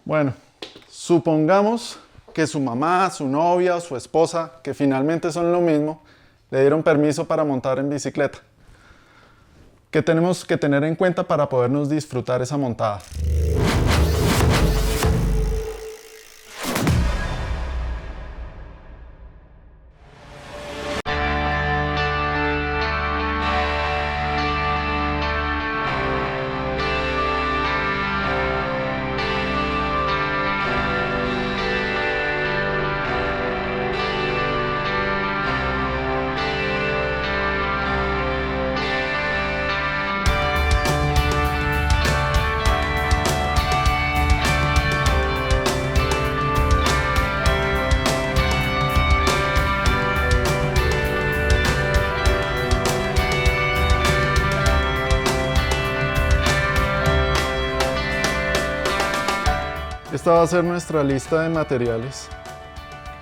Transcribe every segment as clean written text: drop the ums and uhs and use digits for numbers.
Bueno, supongamos que su mamá, su novia o su esposa, que finalmente son lo mismo, le dieron permiso para montar en bicicleta. ¿Qué tenemos que tener en cuenta para podernos disfrutar esa montada? Esta va a ser nuestra lista de materiales.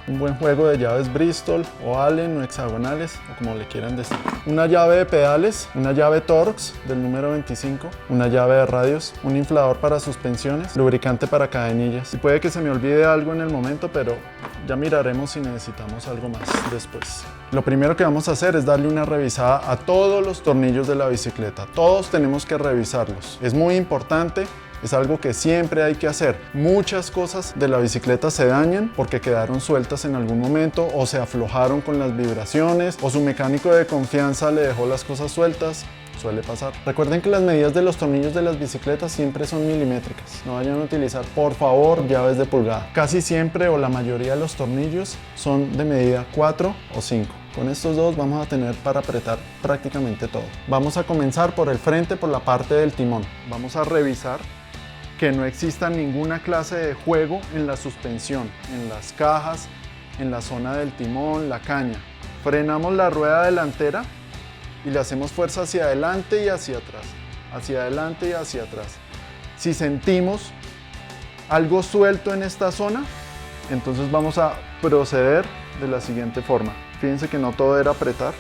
Un buen juego de llaves Bristol o Allen o hexagonales, o como le quieran decir. Una llave de pedales, una llave Torx del número 25, una llave de radios, un inflador para suspensiones, lubricante para cadenillas. Y puede que se me olvide algo en el momento, pero ya miraremos si necesitamos algo más después. Lo primero que vamos a hacer es darle una revisada a todos los tornillos de la bicicleta. Todos tenemos que revisarlos. Es muy importante. Es algo que siempre hay que hacer. Muchas cosas de la bicicleta se dañan porque quedaron sueltas en algún momento o se aflojaron con las vibraciones o su mecánico de confianza le dejó las cosas sueltas. Suele pasar. Recuerden que las medidas de los tornillos de las bicicletas siempre son milimétricas. No vayan a utilizar, por favor, llaves de pulgada. Casi siempre o la mayoría de los tornillos son de medida 4 o 5. Con estos dos vamos a tener para apretar prácticamente todo. Vamos a comenzar por el frente, por la parte del timón. Vamos a revisar que no exista ninguna clase de juego en la suspensión, en las cajas, en la zona del timón, la caña. Frenamos la rueda delantera y le hacemos fuerza hacia adelante y hacia atrás, hacia adelante y hacia atrás. Si sentimos algo suelto en esta zona, entonces vamos a proceder de la siguiente forma. Fíjense que no todo era apretar.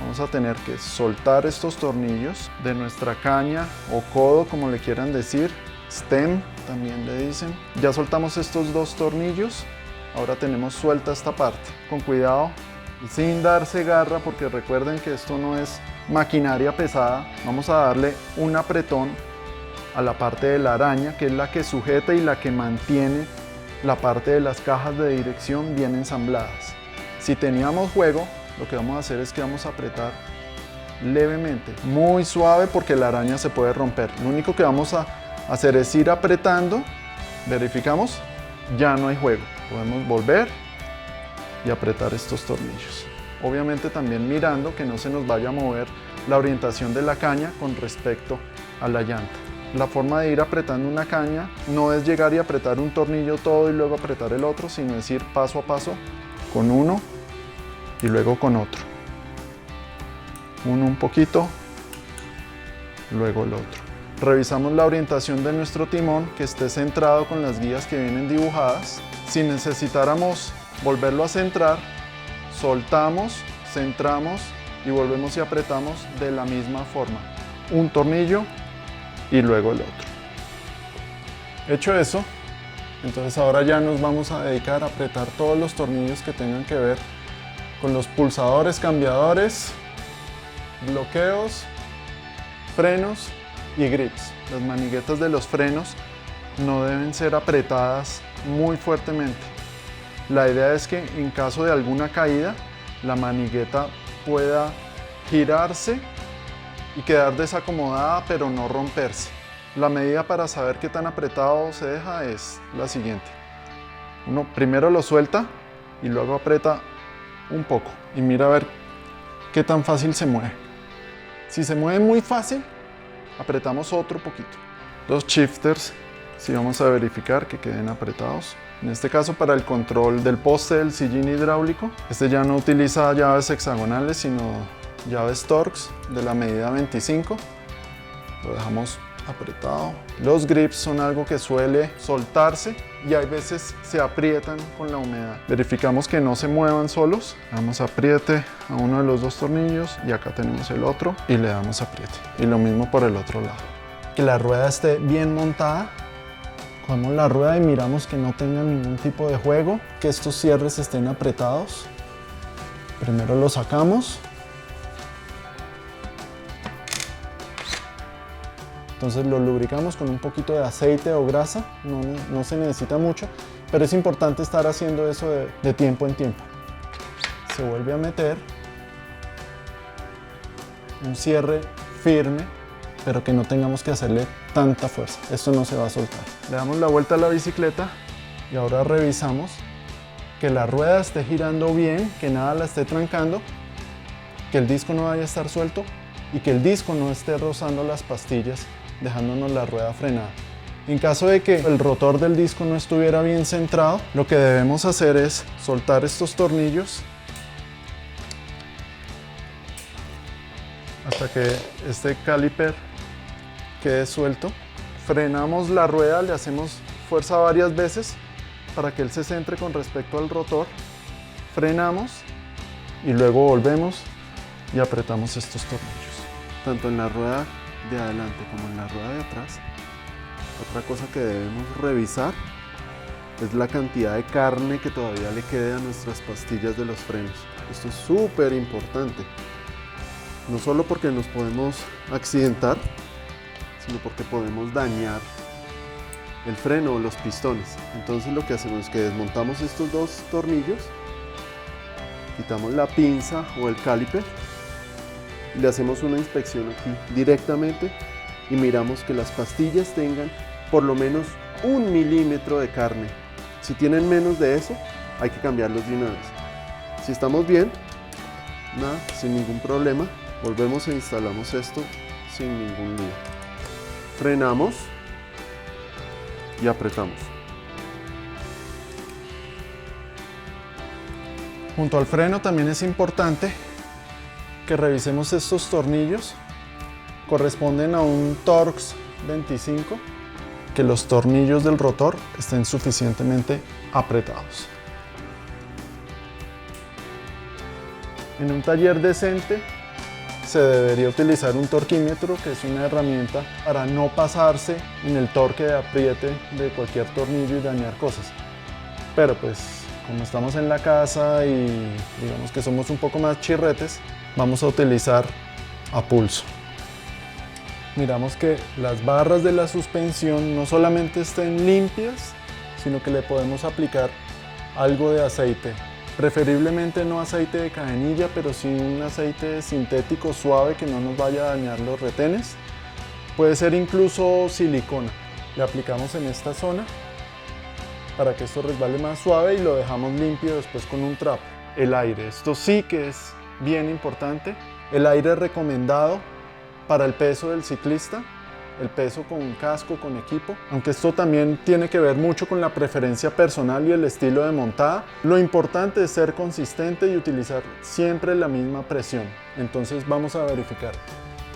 Vamos a tener que soltar estos tornillos de nuestra caña o codo, como le quieran decir. Stem también le dicen. Ya soltamos estos dos tornillos, ahora tenemos suelta esta parte. Con cuidado y sin darse garra, porque recuerden que esto no es maquinaria pesada. Vamos a darle un apretón a la parte de la araña, que es la que sujeta y la que mantiene la parte de las cajas de dirección bien ensambladas. Si teníamos juego, lo que vamos a hacer es que vamos a apretar levemente, muy suave, porque la araña se puede romper. Lo único que vamos a hacer es ir apretando, verificamos, ya no hay juego. Podemos volver y apretar estos tornillos. Obviamente también mirando que no se nos vaya a mover la orientación de la caña con respecto a la llanta. La forma de ir apretando una caña no es llegar y apretar un tornillo todo y luego apretar el otro, sino es ir paso a paso con uno y luego con otro. Uno un poquito, luego el otro. Revisamos la orientación de nuestro timón, que esté centrado con las guías que vienen dibujadas. Si necesitáramos volverlo a centrar, soltamos, centramos y volvemos y apretamos de la misma forma. Un tornillo y luego el otro. Hecho eso, entonces ahora ya nos vamos a dedicar a apretar todos los tornillos que tengan que ver con los pulsadores, cambiadores, bloqueos, frenos y grips. Las maniguetas de los frenos no deben ser apretadas muy fuertemente. La idea es que en caso de alguna caída, la manigueta pueda girarse y quedar desacomodada, pero no romperse. La medida para saber qué tan apretado se deja es la siguiente. Uno primero lo suelta y luego aprieta un poco y mira a ver qué tan fácil se mueve. Si se mueve muy fácil, apretamos otro poquito. Los shifters, si vamos a verificar que queden apretados. En este caso, para el control del poste del sillín hidráulico, este ya no utiliza llaves hexagonales, sino llaves Torx de la medida 25. Lo dejamos apretado. Los grips son algo que suele soltarse y hay veces se aprietan con la humedad. Verificamos que no se muevan solos. Damos apriete a uno de los dos tornillos y acá tenemos el otro y le damos apriete. Y lo mismo por el otro lado. Que la rueda esté bien montada Cogemos la rueda y miramos que no tenga ningún tipo de juego, que estos cierres estén apretados. Primero lo sacamos. Entonces lo lubricamos con un poquito de aceite o grasa, no se necesita mucho, pero es importante estar haciendo eso de tiempo en tiempo. Se vuelve a meter un cierre firme, pero que no tengamos que hacerle tanta fuerza. Esto no se va a soltar. Le damos la vuelta a la bicicleta y ahora revisamos que la rueda esté girando bien, que nada la esté trancando, que el disco no vaya a estar suelto y que el disco no esté rozando las pastillas, dejándonos la rueda frenada. En caso de que el rotor del disco no estuviera bien centrado, lo que debemos hacer es soltar estos tornillos hasta que este caliper quede suelto. Frenamos la rueda, le hacemos fuerza varias veces para que él se centre con respecto al rotor. Frenamos y luego volvemos y apretamos estos tornillos, tanto en la rueda de adelante como en la rueda de atrás. Otra cosa que debemos revisar es la cantidad de carne que todavía le quede a nuestras pastillas de los frenos. Esto es súper importante, no solo porque nos podemos accidentar, sino porque podemos dañar el freno o los pistones. Entonces lo que hacemos es que desmontamos estos dos tornillos, quitamos la pinza o el caliper, le hacemos una inspección aquí directamente y miramos que las pastillas tengan por lo menos 1 milímetro de carne. Si tienen menos de eso, hay que cambiarlos de una vez. Si estamos bien, nada, sin ningún problema, volvemos e instalamos esto sin ningún lío. Frenamos y apretamos. Junto al freno también es importante que revisemos estos tornillos. Corresponden a un Torx 25, que los tornillos del rotor estén suficientemente apretados. En un taller decente se debería utilizar un torquímetro, que es una herramienta para no pasarse en el torque de apriete de cualquier tornillo y dañar cosas. Pero pues como estamos en la casa y digamos que somos un poco más chirretes, vamos a utilizar a pulso. Miramos que las barras de la suspensión no solamente estén limpias, sino que le podemos aplicar algo de aceite. Preferiblemente no aceite de cadenilla, pero sí un aceite sintético suave que no nos vaya a dañar los retenes. Puede ser incluso silicona. Le aplicamos en esta zona para que esto resbale más suave y lo dejamos limpio después con un trapo. El aire, esto sí que es bien importante. El aire recomendado para el peso del ciclista, el peso con casco, con equipo, aunque esto también tiene que ver mucho con la preferencia personal y el estilo de montada. Lo importante es ser consistente y utilizar siempre la misma presión. Entonces vamos a verificar.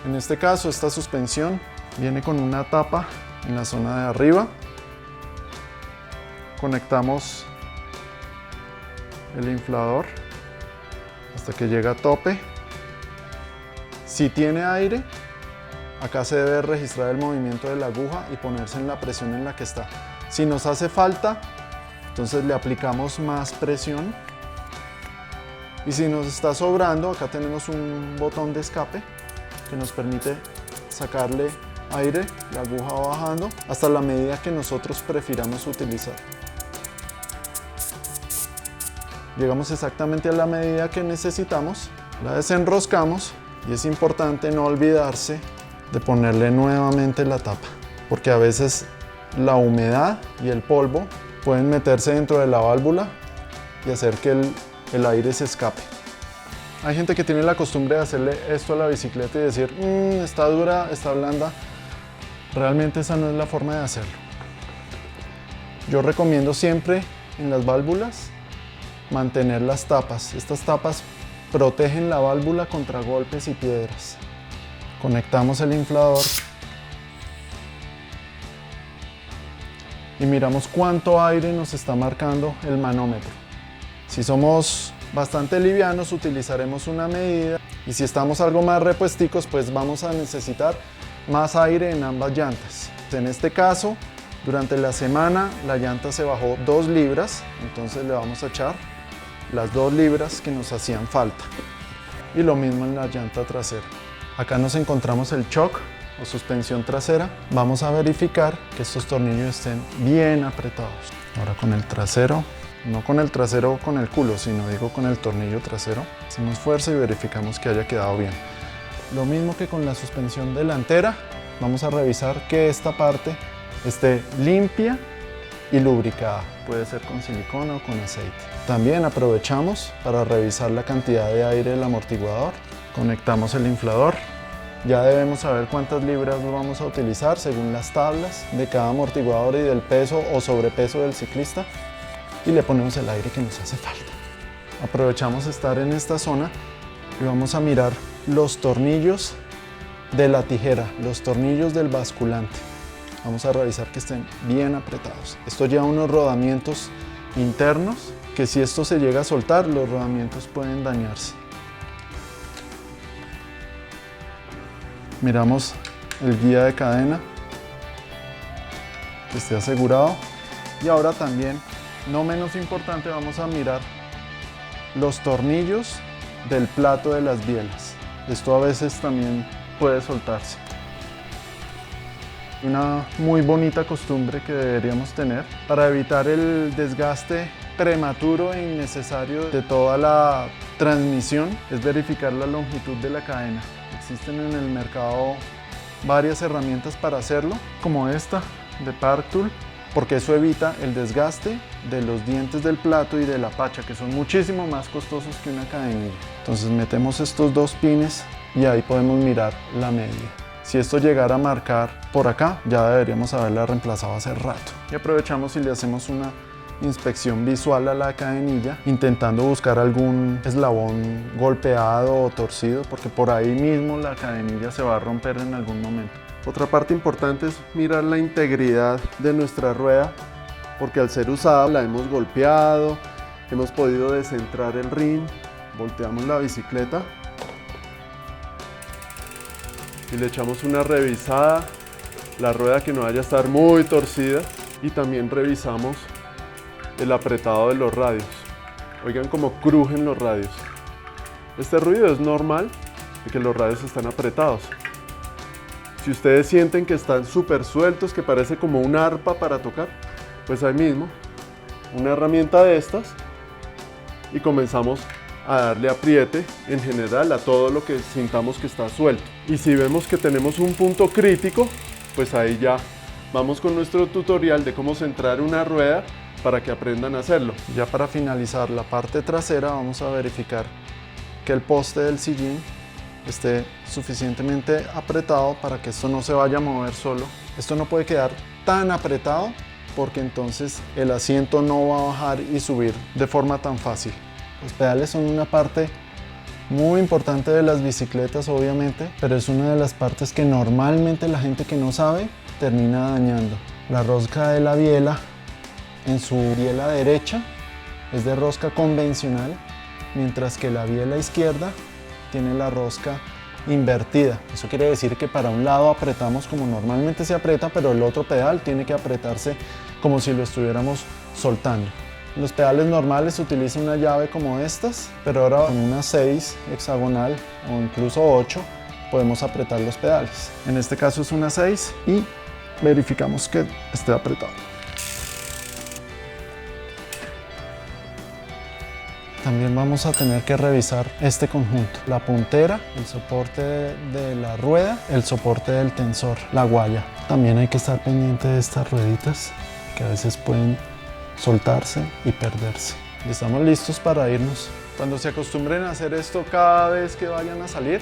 En este caso, esta suspensión viene con una tapa en la zona de arriba. Conectamos el inflador hasta que llega a tope. Si tiene aire, acá se debe registrar el movimiento de la aguja y ponerse en la presión en la que está. Si nos hace falta, entonces le aplicamos más presión. Y si nos está sobrando, acá tenemos un botón de escape que nos permite sacarle aire, la aguja va bajando hasta la medida que nosotros prefiramos utilizar. Llegamos exactamente a la medida que necesitamos, la desenroscamos y es importante no olvidarse de ponerle nuevamente la tapa, porque a veces la humedad y el polvo pueden meterse dentro de la válvula y hacer que el aire se escape. Hay gente que tiene la costumbre de hacerle esto a la bicicleta y decir, está dura, está blanda. Realmente esa no es la forma de hacerlo. Yo recomiendo siempre en las válvulas mantener las tapas. Estas tapas protegen la válvula contra golpes y piedras. Conectamos el inflador y miramos cuánto aire nos está marcando el manómetro. Si somos bastante livianos, utilizaremos una medida, y si estamos algo más repuesticos, pues vamos a necesitar más aire en ambas llantas. En este caso, Durante la semana la llanta se bajó 2 libras, entonces le vamos a echar las 2 libras que nos hacían falta. Y lo mismo en la llanta trasera. Acá nos encontramos el shock o suspensión trasera. Vamos a verificar que estos tornillos estén bien apretados. Ahora con el trasero, no con el trasero con el culo, sino digo con el tornillo trasero. Hacemos fuerza y verificamos que haya quedado bien. Lo mismo que con la suspensión delantera, vamos a revisar que esta parte esté limpia y lubricada. Puede ser con silicona o con aceite. También aprovechamos para revisar la cantidad de aire del amortiguador. Conectamos el inflador. Ya debemos saber cuántas libras vamos a utilizar según las tablas de cada amortiguador y del peso o sobrepeso del ciclista. Y le ponemos el aire que nos hace falta. Aprovechamos estar en esta zona y vamos a mirar los tornillos de la tijera, los tornillos del basculante. Vamos a revisar que estén bien apretados. Esto lleva unos rodamientos internos que si esto se llega a soltar, los rodamientos pueden dañarse. Miramos el guía de cadena, que esté asegurado. Y ahora también, no menos importante, vamos a mirar los tornillos del plato de las bielas. Esto a veces también puede soltarse. Una muy bonita costumbre que deberíamos tener para evitar el desgaste prematuro e innecesario de toda la transmisión es verificar la longitud de la cadena. Existen en el mercado varias herramientas para hacerlo, como esta de Park Tool, porque eso evita el desgaste de los dientes del plato y de la pacha, que son muchísimo más costosos que una cadenilla. Entonces metemos estos 2 pines y ahí podemos mirar la medida. Si esto llegara a marcar por acá, ya deberíamos haberla reemplazado hace rato. Y aprovechamos y le hacemos una inspección visual a la cadenilla, intentando buscar algún eslabón golpeado o torcido, porque por ahí mismo la cadenilla se va a romper en algún momento. Otra parte importante es mirar la integridad de nuestra rueda, porque al ser usada la hemos golpeado, hemos podido descentrar el rin, volteamos la bicicleta y le echamos una revisada, la rueda que no vaya a estar muy torcida, y también revisamos el apretado de los radios. Oigan cómo crujen los radios. Este ruido es normal de que los radios están apretados. Si ustedes sienten que están súper sueltos, que parece como una arpa para tocar, pues ahí mismo una herramienta de estas y comenzamos a darle apriete en general a todo lo que sintamos que está suelto. Y si vemos que tenemos un punto crítico, pues ahí ya vamos con nuestro tutorial de cómo centrar una rueda para que aprendan a hacerlo. Ya para finalizar la parte trasera, vamos a verificar que el poste del sillín esté suficientemente apretado para que esto no se vaya a mover solo. Esto no puede quedar tan apretado porque entonces el asiento no va a bajar y subir de forma tan fácil. Los pedales son una parte muy importante de las bicicletas, obviamente, pero es una de las partes que normalmente la gente que no sabe termina dañando. La rosca de la biela en su biela derecha es de rosca convencional, mientras que la biela izquierda tiene la rosca invertida. Eso quiere decir que para un lado apretamos como normalmente se aprieta, pero el otro pedal tiene que apretarse como si lo estuviéramos soltando. En los pedales normales se utiliza una llave como estas, pero ahora con una 6 hexagonal o incluso 8 podemos apretar los pedales. En este caso es una 6 y verificamos que esté apretado. También vamos a tener que revisar este conjunto: la puntera, el soporte de la rueda, el soporte del tensor, la guaya. También hay que estar pendiente de estas rueditas que a veces pueden soltarse y perderse. Y estamos listos para irnos. Cuando se acostumbren a hacer esto cada vez que vayan a salir,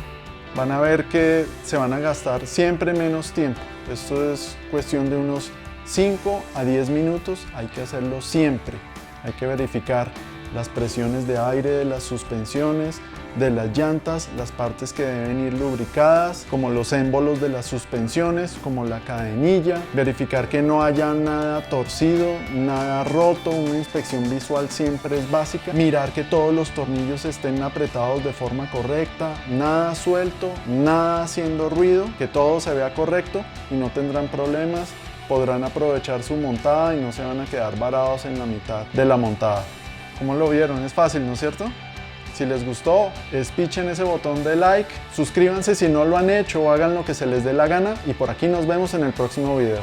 van a ver que se van a gastar siempre menos tiempo. Esto es cuestión de unos 5 a 10 minutos, hay que hacerlo siempre. Hay que verificar las presiones de aire de las suspensiones, de las llantas, las partes que deben ir lubricadas, como los émbolos de las suspensiones, como la cadenilla, verificar que no haya nada torcido, nada roto. Una inspección visual siempre es básica, mirar que todos los tornillos estén apretados de forma correcta, nada suelto, nada haciendo ruido, que todo se vea correcto y no tendrán problemas. podrán aprovechar su montada y no se van a quedar varados en la mitad de la montada. ¿Cómo lo vieron? Es fácil, ¿no es cierto? Si les gustó, pichen ese botón de like, suscríbanse si no lo han hecho o hagan lo que se les dé la gana y por aquí nos vemos en el próximo video.